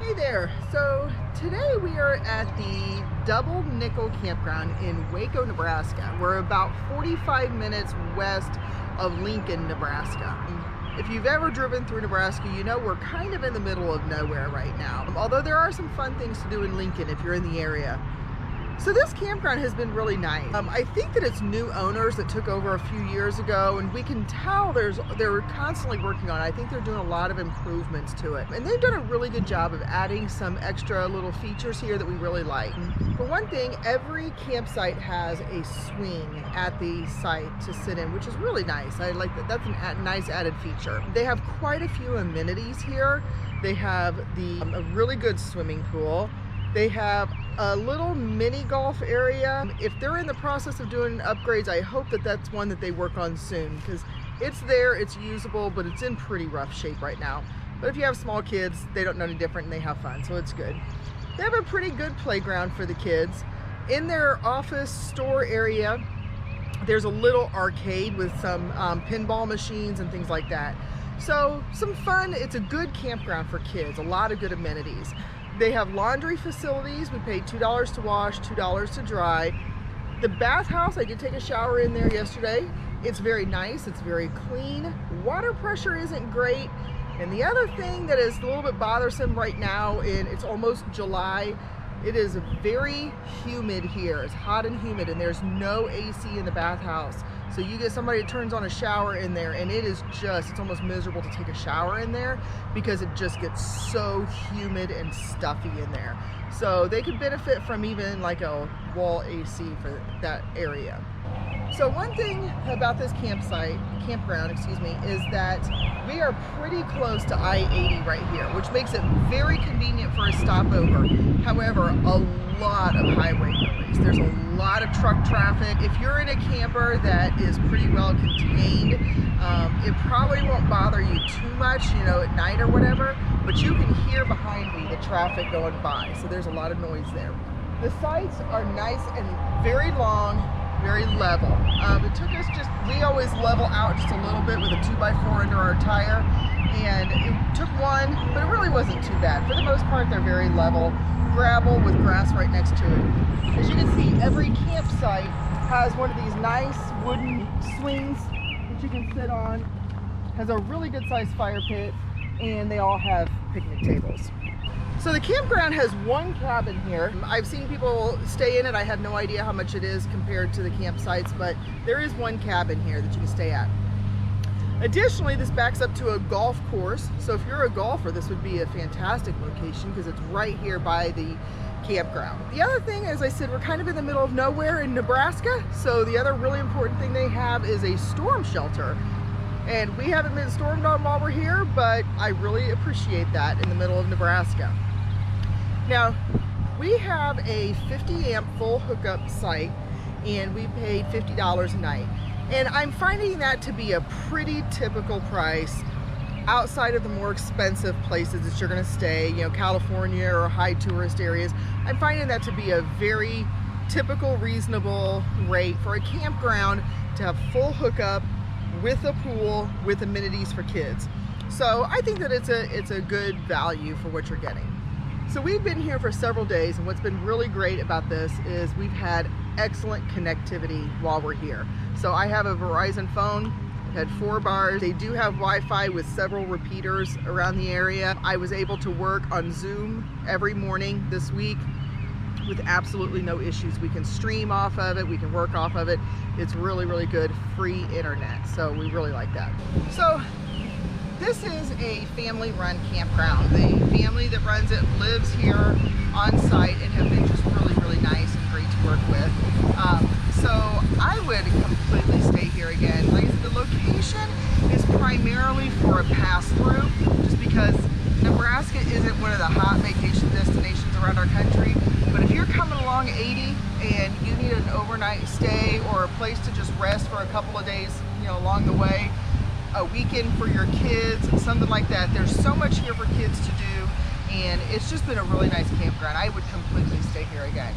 Hey there, so today we are at the Double Nickel Campground in Waco, Nebraska. We're about 45 minutes west of Lincoln, Nebraska. If you've ever driven through Nebraska, you know we're kind of in the middle of nowhere right now. Although there are some fun things to do in Lincoln if you're in the area. So this campground has been really nice. I think that it's new owners that took over a few years ago, and we can tell they're constantly working on it. I think they're doing a lot of improvements to it. And they've done a really good job of adding some extra little features here that we really like. For one thing, every campsite has a swing at the site to sit in, which is really nice. I like that. That's a nice added feature. They have quite a few amenities here. They have a really good swimming pool. They have a little mini golf area. If they're in the process of doing upgrades, I hope that that's one that they work on soon, because it's there, it's usable, but it's in pretty rough shape right now. But if you have small kids, they don't know any different and they have fun, so it's good. They have a pretty good playground for the kids. In their office store area, there's a little arcade with some pinball machines and things like that. So some fun. It's a good campground for kids, a lot of good amenities. They have laundry facilities. We paid $2 to wash, $2 to dry. The bathhouse, I did take a shower in there yesterday. It's very nice, it's very clean. Water pressure isn't great. And the other thing that is a little bit bothersome right now, it's almost July, it is very humid here. It's hot and humid, and there's no AC in the bathhouse. So you get somebody that turns on a shower in there, and it's almost miserable to take a shower in there because it just gets so humid and stuffy in there. So they could benefit from even like a wall AC for that area. So one thing about this campground, is that we are pretty close to I-80 right here, which makes it very convenient for a stopover. However, a lot of highway noise. There's a lot of truck traffic. If you're in a camper that is pretty well contained, it probably won't bother you too much, at night or whatever, but you can hear behind me the traffic going by, so there's a lot of noise there. The sites are nice and very long, very level. It took us we always level out just a little bit with a 2x4 under our tire, and it took one, but it really wasn't too bad. For the most part, they're very level, gravel with grass right next to it. As you can see, every campsite has one of these nice wooden swings that you can sit on, has a really good sized fire pit, and they all have picnic tables. So the campground has one cabin here. I've seen people stay in it. I have no idea how much it is compared to the campsites, but there is one cabin here that you can stay at. Additionally, this backs up to a golf course. So if you're a golfer, this would be a fantastic location because it's right here by the campground. The other thing, as I said, we're kind of in the middle of nowhere in Nebraska. So the other really important thing they have is a storm shelter. And we haven't been stormed on while we're here, but I really appreciate that in the middle of Nebraska. Now, we have a 50 amp full hookup site, and we paid $50 a night. And I'm finding that to be a pretty typical price outside of the more expensive places that you're gonna stay, California or high tourist areas. I'm finding that to be a very typical, reasonable rate for a campground to have full hookup with a pool, with amenities for kids. So I think that it's a good value for what you're getting. So we've been here for several days, and what's been really great about this is we've had excellent connectivity while we're here. So I have a Verizon phone, I've had 4 bars. They do have Wi-Fi with several repeaters around the area. I was able to work on Zoom every morning this week with absolutely no issues. We can stream off of it, we can work off of it. It's really, really good free internet, so we really like that. So this is a family-run campground. The family that runs it lives here on site and have been just really, really nice and great to work with. So I would completely stay here again. Like I said, the location is primarily for a pass-through, just because Nebraska isn't one of the hot vacation destinations around our country. But if you're coming along 80 and you need an overnight stay or a place to just rest for a couple of days, along the way, a weekend for your kids, something like that. There's so much here for kids to do, and it's just been a really nice campground. I would completely stay here again.